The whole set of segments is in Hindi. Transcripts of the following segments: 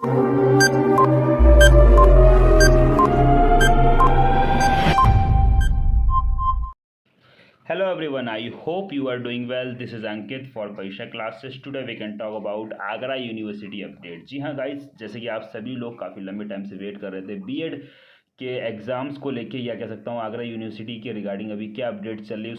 Hello everyone, I hope you are doing well. This is Ankit for Parisha classes. Today we can talk about Agra university update. जी हाँ गाइस, जैसे कि आप सभी लोग काफ़ी लंबे टाइम से वेट कर रहे थे बीएड के एग्ज़ाम्स को लेके, या कह सकता हूँ आगरा यूनिवर्सिटी के रिगार्डिंग अभी क्या अपडेट चल रही है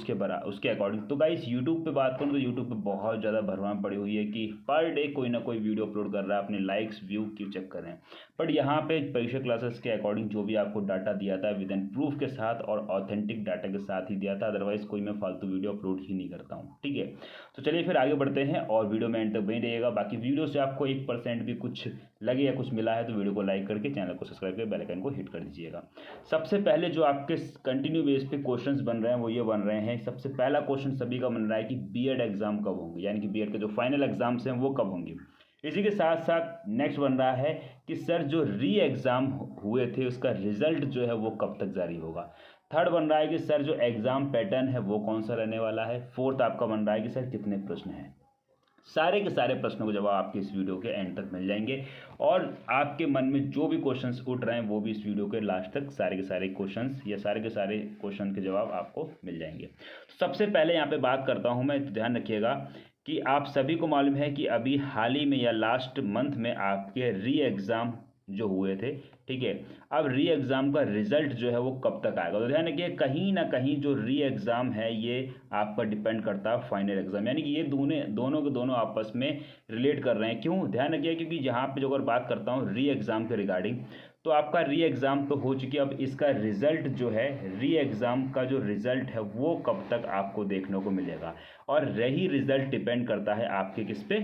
उसके अकॉर्डिंग। तो गाइस यूट्यूब पे बात करूँ तो यूट्यूब पे बहुत ज़्यादा भरमार पड़ी हुई है कि पर डे कोई ना कोई वीडियो अपलोड कर रहा है, अपने लाइक्स व्यू क्यों चेक कर रहे हैं। बट यहाँ पे परीक्षा क्लासेस के अकॉर्डिंग जो भी आपको डाटा दिया था विद इन प्रूफ के साथ और ऑथेंटिक डाटा के साथ ही दिया था, अदरवाइज कोई मैं फालतू वीडियो अपलोड ही नहीं करता हूँ। ठीक है, तो चलिए फिर आगे बढ़ते हैं और वीडियो में एंड तक बनी रहिएगा। बाकी वीडियो से आपको 1% भी कुछ लगे या कुछ मिला है तो वीडियो को लाइक करके चैनल को सब्सक्राइब करके बेल आइकन को हिट कर दीजिएगा। सबसे पहले जो आपके कंटिन्यू बेस पे क्वेश्चंस बन रहे हैं वो ये बन रहे हैं। सबसे पहला क्वेश्चन सभी का बन रहा है कि बीएड एग्जाम कब होंगे, यानी कि बीएड के जो फाइनल एग्जाम्स हैं वो कब होंगे। इसी के साथ साथ नेक्स्ट बन रहा है कि सर जो री एग्ज़ाम हुए थे उसका रिजल्ट जो है वो कब तक जारी होगा। थर्ड बन रहा है कि सर जो एग्ज़ाम पैटर्न है वो कौन सा रहने वाला है। फोर्थ आपका बन रहा है कि सर कितने प्रश्न हैं। सारे के सारे प्रश्नों के जवाब आपके इस वीडियो के एंड तक मिल जाएंगे और आपके मन में जो भी क्वेश्चंस उठ रहे हैं वो भी इस वीडियो के लास्ट तक सारे के सारे क्वेश्चंस या सारे के सारे क्वेश्चन के जवाब आपको मिल जाएंगे। सबसे पहले यहाँ पे बात करता हूँ मैं, तो ध्यान रखिएगा कि आप सभी को मालूम है कि अभी हाल ही में या लास्ट मंथ में आपके री एग्ज़ाम जो हुए थे, ठीक है, अब री एग्ज़ाम का रिजल्ट जो है वो कब तक आएगा। तो ध्यान रखिए कहीं ना कहीं जो री एग्ज़ाम है ये आपका डिपेंड करता है फाइनल एग्ज़ाम, यानी कि ये दोनों के दोनों आपस में रिलेट कर रहे हैं। क्यों, ध्यान रखिए क्योंकि यहाँ पे जो अगर बात करता हूँ री एग्ज़ाम के रिगार्डिंग, तो आपका री एग्ज़ाम तो हो चुकी है, अब इसका रिज़ल्ट जो है री एग्ज़ाम का जो रिज़ल्ट है वो कब तक आपको देखने को मिलेगा। और रही रिज़ल्ट डिपेंड करता है आपके किस पे,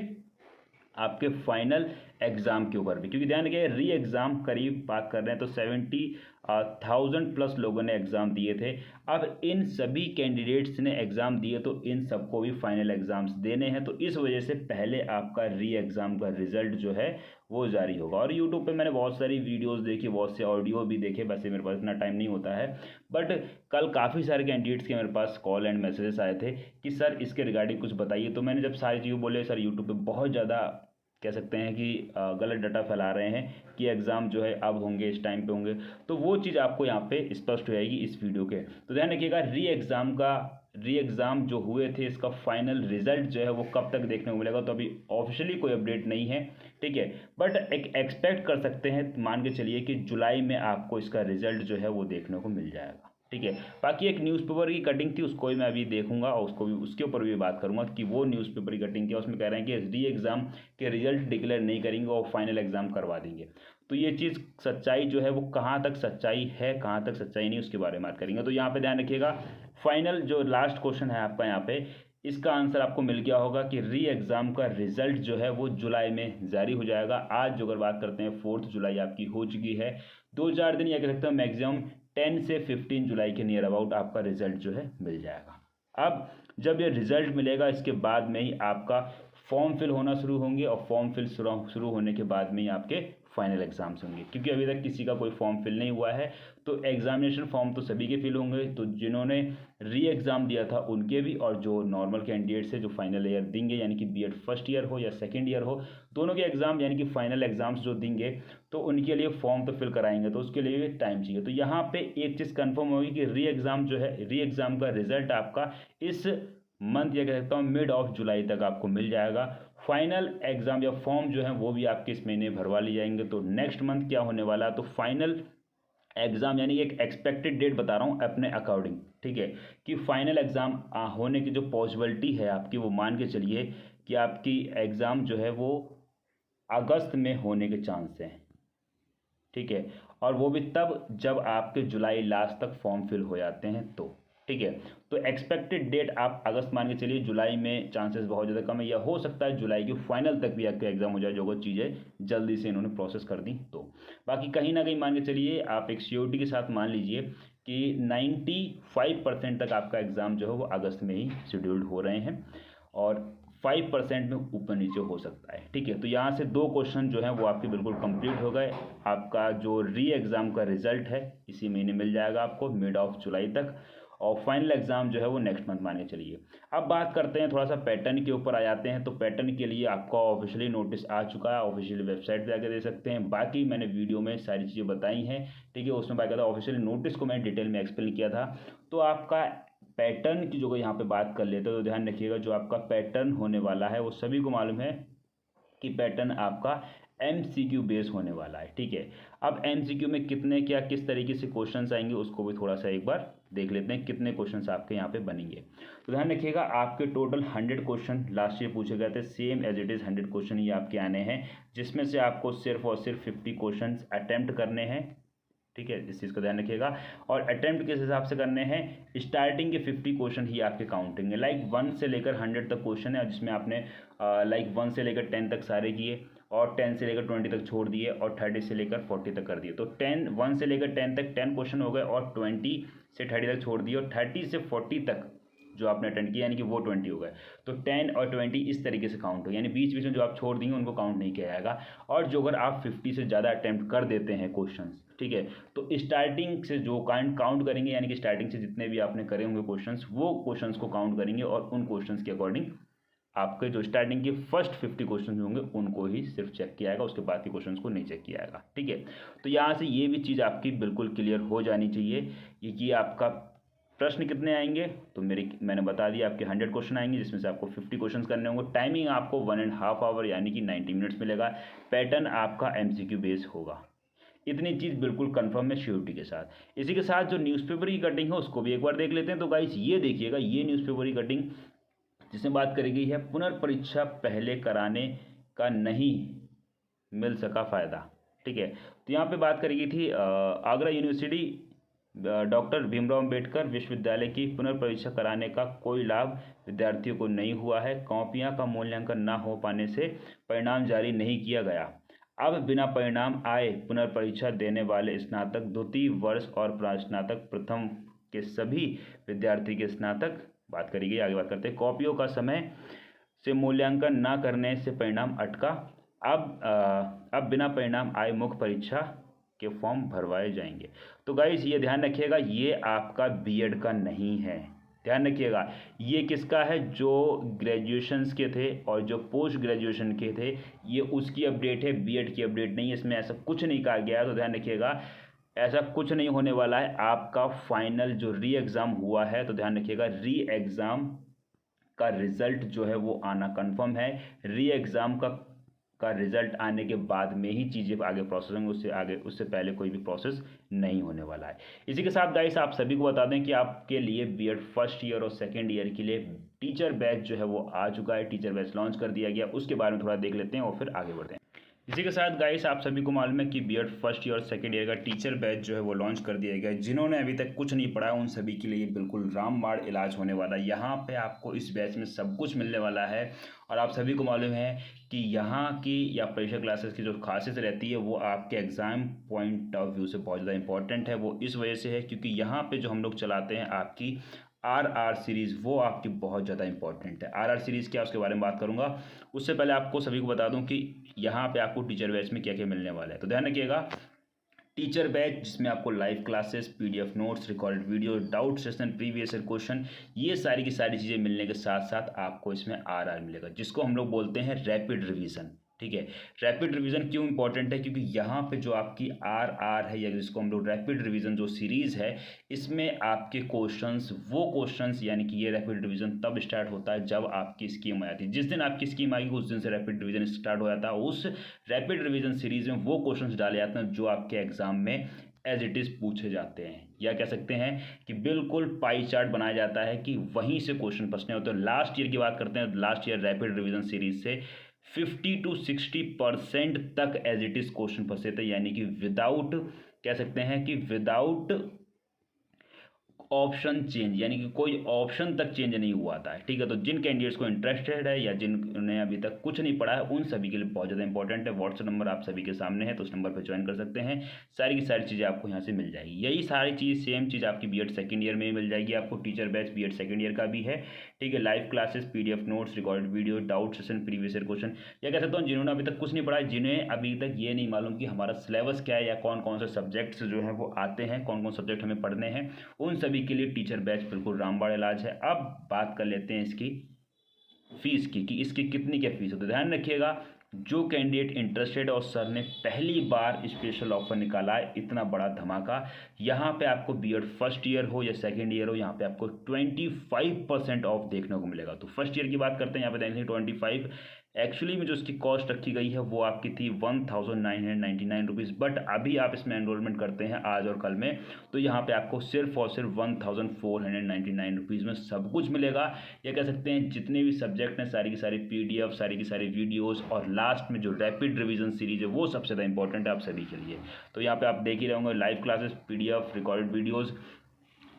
आपके फाइनल एग्ज़ाम के ऊपर भी, क्योंकि ध्यान रखिए री एग्ज़ाम करीब बात कर रहे हैं तो 70,000 प्लस लोगों ने एग्ज़ाम दिए थे। अब इन सभी कैंडिडेट्स ने एग्ज़ाम दिए तो इन सबको भी फाइनल एग्ज़ाम्स देने हैं, तो इस वजह से पहले आपका री एग्ज़ाम का रिज़ल्ट जो है वो जारी होगा। और यूट्यूब पे मैंने बहुत सारी वीडियोस देखी, बहुत से ऑडियो भी देखे, वैसे मेरे पास इतना टाइम नहीं होता है, बट कल काफ़ी सारे कैंडिडेट्स के मेरे पास कॉल एंड मैसेजेस आए थे कि सर इसके रिगार्डिंग कुछ बताइए। तो मैंने जब सारी चीज़ें बोले, सर यूट्यूब पे बहुत ज़्यादा कह सकते हैं कि गलत डाटा फैला रहे हैं कि एग्ज़ाम जो है अब होंगे, इस टाइम पे होंगे, तो वो चीज़ आपको यहाँ पे स्पष्ट हो जाएगी इस वीडियो के। तो ध्यान रखिएगा री एग्ज़ाम जो हुए थे इसका फाइनल रिजल्ट जो है वो कब तक देखने को मिलेगा, तो अभी ऑफिशियली कोई अपडेट नहीं है, ठीक है, बट एक एक्सपेक्ट कर सकते हैं, मान के चलिए कि जुलाई में आपको इसका रिजल्ट जो है वो देखने को मिल जाएगा। ठीक है, बाकी एक न्यूज़पेपर की कटिंग थी उसको भी मैं अभी देखूंगा और उसके ऊपर भी बात करूंगा कि वो न्यूज़पेपर की कटिंग क्या, उसमें कह रहे हैं कि री एग्ज़ाम के रिजल्ट डिक्लेयर नहीं करेंगे और फाइनल एग्ज़ाम करवा देंगे। तो ये चीज़ सच्चाई जो है वो कहाँ तक सच्चाई है, कहाँ तक सच्चाई नहीं, उसके बारे में बात करेंगे। तो यहाँ पे ध्यान रखिएगा फाइनल जो लास्ट क्वेश्चन है आपका यहाँ पे, इसका आंसर आपको मिल गया होगा कि री एग्ज़ाम का रिजल्ट जो है वो जुलाई में जारी हो जाएगा। आज जो अगर बात करते हैं 4 जुलाई आपकी हो चुकी है, 2-4 दिन या कह सकते हैं मैक्सिमम 10 से 15 जुलाई के नियर अबाउट आपका रिजल्ट जो है मिल जाएगा। अब जब ये रिजल्ट मिलेगा इसके बाद में ही आपका फॉर्म फिल होना शुरू होंगे और फॉर्म फिल शुरू होने के बाद में ही आपके फाइनल एग्ज़ाम्स होंगे, क्योंकि अभी तक किसी का कोई फॉर्म फिल नहीं हुआ है। तो एग्जामिनेशन फॉर्म तो सभी के फिल होंगे, तो जिन्होंने री एग्ज़ाम दिया था उनके भी, और जो नॉर्मल कैंडिडेट्स है जो फाइनल ईयर देंगे, यानी कि बीएड फर्स्ट ईयर हो या सेकेंड ईयर हो, दोनों के एग्ज़ाम यानी कि फाइनल एग्ज़ाम्स जो देंगे तो उनके लिए फॉर्म तो फिल कराएंगे, तो उसके लिए टाइम चाहिए। तो यहाँ पे एक चीज़ कन्फर्म होगी कि री एग्ज़ाम जो है, री एग्ज़ाम का रिजल्ट आपका इस मंथ या कह सकता हूँ मिड ऑफ जुलाई तक आपको मिल जाएगा। फाइनल एग्ज़ाम या फॉर्म जो है वो भी आपके इस महीने भरवा ली जाएंगे। तो नेक्स्ट मंथ क्या होने वाला है, तो फाइनल एग्ज़ाम यानी एक एक्सपेक्टेड डेट बता रहा हूँ अपने अकॉर्डिंग, ठीक है, कि फाइनल एग्ज़ाम होने की जो पॉसिबिलिटी है आपकी, वो मान के चलिए कि आपकी एग्ज़ाम जो है वो अगस्त में होने के चांस हैं, ठीक है, और वो भी तब जब आपके जुलाई लास्ट तक फॉर्म फिल हो जाते हैं तो, ठीक है। तो एक्सपेक्टेड डेट आप अगस्त मान के चलिए, जुलाई में चांसेस बहुत ज़्यादा कम है, या हो सकता है जुलाई के फाइनल तक भी आपका एग्जाम हो जाए, जो चीज़ें जल्दी से इन्होंने प्रोसेस कर दी। तो बाकी कहीं ना कहीं मान के चलिए आप एक श्योरिटी के साथ मान लीजिए कि 95% तक आपका एग्ज़ाम जो है वो अगस्त में ही शेड्यूल्ड हो रहे हैं और 5% में ऊपर नीचे हो सकता है, ठीक है। तो यहाँ से 2 क्वेश्चन जो हैं वो आपके बिल्कुल कंप्लीट हो गए। आपका जो री एग्ज़ाम का रिजल्ट है इसी महीने मिल जाएगा आपको मिड ऑफ जुलाई तक, और फाइनल एग्ज़ाम जो है वो नेक्स्ट मंथ मान के चलिए। अब बात करते हैं थोड़ा सा पैटर्न के ऊपर आ जाते हैं। तो पैटर्न के लिए आपका ऑफिशियली नोटिस आ चुका है, ऑफिशियल वेबसाइट पे जाकर दे सकते हैं। बाकी मैंने वीडियो में सारी चीज़ें बताई हैं, ठीक है, उसमें बाकायदा ऑफिशियल नोटिस को मैंने डिटेल में एक्सप्लेन किया था। तो आपका पैटर्न की जो यहाँ पे बात कर लेते हैं तो ध्यान रखिएगा, जो आपका पैटर्न होने वाला है वो सभी को मालूम है कि पैटर्न आपका MCQ बेस होने वाला है, ठीक है। अब MCQ में कितने क्या किस तरीके से क्वेश्चंस आएंगे उसको भी थोड़ा सा एक बार देख लेते हैं, कितने क्वेश्चंस आपके यहाँ पे बनेंगे। तो ध्यान रखिएगा, आपके टोटल 100 क्वेश्चन लास्ट ईयर पूछे गए थे, same as it is 100 question ही आपके आने हैं, जिसमें से आपको सिर्फ और सिर्फ 50 क्वेश्चन अटैम्प्ट करने हैं, ठीक है, इस चीज़ का ध्यान रखिएगा। और अटैम्प्ट किस हिसाब से करने हैं, स्टार्टिंग के 50 क्वेश्चन ही आपके काउंटिंग है, लाइक 1 से लेकर 100 तक क्वेश्चन है, जिसमें आपने लाइक 1 से लेकर 10 तक सारे किए, और 10 से लेकर 20 तक छोड़ दिए, और 30 से लेकर 40 तक कर दिए। तो 1 से लेकर 10 तक 10 क्वेश्चन हो गए, और 20 से 30 तक छोड़ दिए, और 30 से 40 तक जो आपने अटेंड किया यानी कि वो 20 हो गए। तो 10 और 20 इस तरीके से काउंट हो, यानी बीच बीच में जो आप छोड़ देंगे उनको काउंट नहीं किया जाएगा। और जो अगर आप 50 से ज़्यादा अटैम्प्ट कर देते हैं क्वेश्चंस, ठीक है, तो स्टार्टिंग से जो काउंट करेंगे, यानी कि स्टार्टिंग से जितने भी आपने करे होंगे क्वेश्चंस, वो क्वेश्चंस को काउंट करेंगे, और उन क्वेश्चंस के अकॉर्डिंग आपके जो स्टार्टिंग के फर्स्ट 50 क्वेश्चन होंगे उनको ही सिर्फ चेक किया जाएगा, उसके बाद के क्वेश्चंस को नहीं चेक किया जाएगा, ठीक है। तो यहाँ से ये भी चीज़ आपकी बिल्कुल क्लियर हो जानी चाहिए कि आपका प्रश्न कितने आएंगे। तो मैंने बता दिया, आपके 100 क्वेश्चन आएंगे, जिसमें से आपको 50 क्वेश्चन करने होंगे। टाइमिंग आपको 1.5 आवर यानी कि 90 मिनट्स मिलेगा। पैटर्न आपका MCQ बेस होगा। इतनी चीज़ बिल्कुल कंफर्म है श्योरिटी के साथ। इसी के साथ जो न्यूज़पेपर की कटिंग है उसको भी एक बार देख लेते हैं। तो गाइस ये देखिएगा, ये न्यूज़पेपर की कटिंग जिसमें बात करी गई है पुनर्परीक्षा पहले कराने का नहीं मिल सका फ़ायदा, ठीक है। तो यहाँ पे बात करी गई थी आगरा यूनिवर्सिटी डॉक्टर भीमराव अंबेडकर विश्वविद्यालय की पुनर्परीक्षा कराने का कोई लाभ विद्यार्थियों को नहीं हुआ है। कॉपियाँ का मूल्यांकन न हो पाने से परिणाम जारी नहीं किया गया। अब बिना परिणाम आए पुनर्परीक्षा देने वाले स्नातक द्वितीय वर्ष और स्नातक प्रथम के सभी विद्यार्थी के स्नातक बात करी गई। आगे बात करते हैं, कॉपियों का समय से मूल्यांकन न करने से परिणाम अटका। अब बिना परिणाम आए मुख्य परीक्षा के फॉर्म भरवाए जाएंगे। तो गाइस ये ध्यान रखिएगा, ये आपका बीएड का नहीं है, ध्यान रखिएगा। ये किसका है, जो ग्रेजुएशंस के थे और जो पोस्ट ग्रेजुएशन के थे, ये उसकी अपडेट है, बीएड की अपडेट नहीं है। इसमें ऐसा कुछ नहीं कहा गया है, तो ध्यान रखिएगा ऐसा कुछ नहीं होने वाला है। आपका फाइनल जो री एग्ज़ाम हुआ है, तो ध्यान रखिएगा री एग्ज़ाम का रिज़ल्ट जो है वो आना कंफर्म है। री एग्ज़ाम का रिज़ल्ट आने के बाद में ही चीज़ें आगे प्रोसेस होंगे, उससे पहले कोई भी प्रोसेस नहीं होने वाला है। इसी के साथ गाइस आप सभी को बता दें कि आपके लिए बीएड फर्स्ट ईयर और सेकेंड ईयर के लिए टीचर बैच जो है वो आ चुका है, टीचर बैच लॉन्च कर दिया गया। उसके बारे में थोड़ा देख लेते हैं और फिर आगे बढ़ते हैं। इसी के साथ गाइस आप सभी को मालूम है कि बीएड फर्स्ट ईयर और सेकेंड ईयर का टीचर बैच जो है वो लॉन्च कर दिया गया है। जिन्होंने अभी तक कुछ नहीं पढ़ा उन सभी के लिए बिल्कुल रामबाण इलाज होने वाला है। यहाँ पे आपको इस बैच में सब कुछ मिलने वाला है। और आप सभी को मालूम है कि यहाँ की या परीक्षा क्लासेस की जो खासियत रहती है वो आपके एग्ज़ाम पॉइंट ऑफ व्यू से बहुत ज़्यादा इंपॉर्टेंट है। वो इस वजह से है क्योंकि यहाँ पे जो हम लोग चलाते हैं आपकी RR सीरीज़, वो आपकी बहुत ज़्यादा इंपॉर्टेंट है। RR सीरीज़ क्या, उसके बारे में बात करूँगा। उससे पहले आपको सभी को बता दूं कि यहाँ पे आपको टीचर बैच में क्या क्या मिलने वाला है। तो ध्यान रखिएगा, टीचर बैच जिसमें आपको live classes, PDF notes, recorded video, doubt session, previous year question, ये सारी की सारी चीज़ें मिलने के साथ साथ आपको इसमें RR मिलेगा, जिसको हम लोग बोलते हैं रैपिड रिवीजन, ठीक है। रैपिड रिवीजन क्यों इंपॉर्टेंट है, क्योंकि यहाँ पे जो आपकी RR है या जिसको हम लोग रैपिड रिवीजन जो सीरीज़ है, इसमें आपके क्वेश्चंस यानी कि ये रैपिड रिवीजन तब स्टार्ट होता है जब आपकी स्कीम आ जाती है। जिस दिन आपकी स्कीम आएगी उस दिन से रैपिड रिवीजन स्टार्ट हो जाता है। उस रैपिड रिवीजन सीरीज़ में वो क्वेश्चन डाले जाते हैं जो आपके एग्जाम में एज इट इज़ पूछे जाते हैं, या कह सकते हैं कि बिल्कुल पाई चार्ट बनाया जाता है कि वहीं से क्वेश्चन पूछने होते हैं। लास्ट ईयर की बात करते हैं, last year rapid revision series से 50 to 60% तक एज इट इज़ क्वेश्चन फंसे थे, यानी कि विदाउट, कह सकते हैं कि विदाउट ऑप्शन चेंज, यानी कि कोई ऑप्शन तक चेंज नहीं हुआ था, ठीक है। तो जिन कैंडिडेट्स को इंटरेस्टेड है या जिन्होंने अभी तक कुछ नहीं पढ़ा है उन सभी के लिए बहुत ज़्यादा इंपॉर्टेंट है। व्हाट्सएप नंबर आप सभी के सामने है, तो उस नंबर पर ज्वाइन कर सकते हैं। सारी की सारी चीज़ें आपको यहाँ से मिल जाएगी। यही सारी चीज़ सेम चीज़ आपकी बीएड सेकेंड ईयर में मिल जाएगी। आपको teacher batch BEd second year का भी है, ठीक है। Live classes, PDF notes, recorded video, doubt session, previous year question, या कह सकता हूँ जिन्होंने अभी तक कुछ नहीं पढ़ा है, जिन्हें अभी तक ये नहीं मालूम कि हमारा सिलेबस क्या है या कौन कौन से सब्जेक्ट्स जो है वो आते हैं, कौन कौन सब्जेक्ट हमें पढ़ने हैं, उन सभी सभी के लिए टीचर बैच बिल्कुल रामबाण इलाज है। अब बात कर लेते हैं इसकी फीस की कि इसकी कितनी क्या फीस है। तो ध्यान रखिएगा, जो कैंडिडेट इंटरेस्टेड और सर ने पहली बार स्पेशल ऑफर निकाला है, इतना बड़ा धमाका, यहाँ पे आपको बीएड फर्स्ट ईयर हो या सेकंड ईयर हो, यहाँ पे आपको 25% ऑफ देखने को मिलेगा। तो फर्स्ट ईयर की बात करते हैं, यहाँ पे देखेंगे 25। एक्चुअली में जो इसकी कॉस्ट रखी गई है वो आपकी थी 1999 रुपीज़, बट अभी आप इसमें एनरोलमेंट करते हैं आज और कल में, तो यहाँ पे आपको सिर्फ और सिर्फ 1499 रुपीज़ में सब कुछ मिलेगा। ये कह सकते हैं जितने भी सब्जेक्ट हैं सारी की सारी PDF, सारी की सारी वीडियोज़, और लास्ट में जो रैपिड रिविजन सीरीज है वो सबसे ज़्यादा इंपॉर्टेंट है आप सभी के लिए। तो यहाँ पे आप देख ही रहे होंगे live classes, PDF, recorded videos.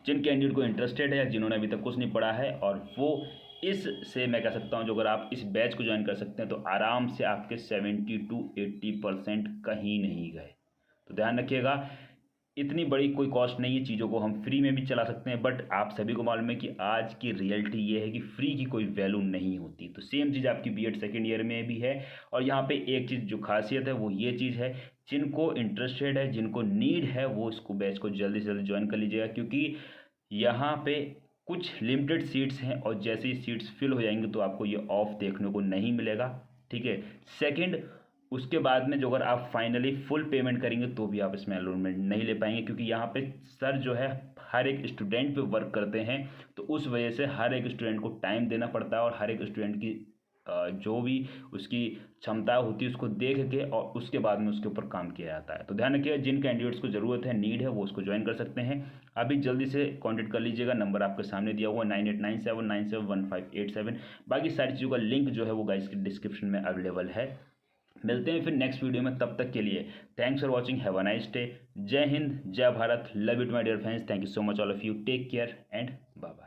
जिन कैंडिडेट को इंटरेस्टेड है, जिन्होंने अभी तक कुछ नहीं पढ़ा है, और वो इससे मैं कह सकता हूँ जो अगर आप इस बैच को ज्वाइन कर सकते हैं तो आराम से आपके 70 to 80% कहीं नहीं गए। तो ध्यान रखिएगा, इतनी बड़ी कोई कॉस्ट नहीं है, चीज़ों को हम फ्री में भी चला सकते हैं, बट आप सभी को मालूम है कि आज की रियलिटी ये है कि फ्री की कोई वैल्यू नहीं होती। तो सेम चीज़ आपकी बीएड सेकेंड ईयर में भी है। और यहाँ पे एक चीज़ जो खासियत है वो ये चीज़ है, जिनको इंटरेस्टेड है, जिनको नीड है, वो इसको बैच को जल्दी से जल्दी ज्वाइन कर लीजिएगा, क्योंकि यहाँ पे कुछ लिमिटेड सीट्स हैं और जैसे ही सीट्स फिल हो जाएंगे तो आपको ये ऑफ देखने को नहीं मिलेगा। ठीक है। सेकंड, उसके बाद में जो अगर आप फाइनली फुल पेमेंट करेंगे तो भी आप इसमें एनरोलमेंट नहीं ले पाएंगे, क्योंकि यहाँ पे सर जो है हर एक स्टूडेंट पे वर्क करते हैं, तो उस वजह से हर एक स्टूडेंट को टाइम देना पड़ता है और हर एक स्टूडेंट की जो भी उसकी क्षमता होती है उसको देख के और उसके बाद में उसके ऊपर काम किया जाता है। तो ध्यान रखिएगा, जिन कैंडिडेट्स को ज़रूरत है, नीड है, वो उसको ज्वाइन कर सकते हैं। अभी जल्दी से कांटेक्ट कर लीजिएगा, नंबर आपके सामने दिया हुआ 9897971587। बाकी सारी चीज़ों का लिंक जो है वो गाइस के डिस्क्रिप्शन में अवेलेबल है। मिलते हैं फिर नेक्स्ट वीडियो में, तब तक के लिए thanks for watching, have a nice day. जय हिंद, जय Bharat, love you to my dear friends, thank you so much all of you, take care and bye bye.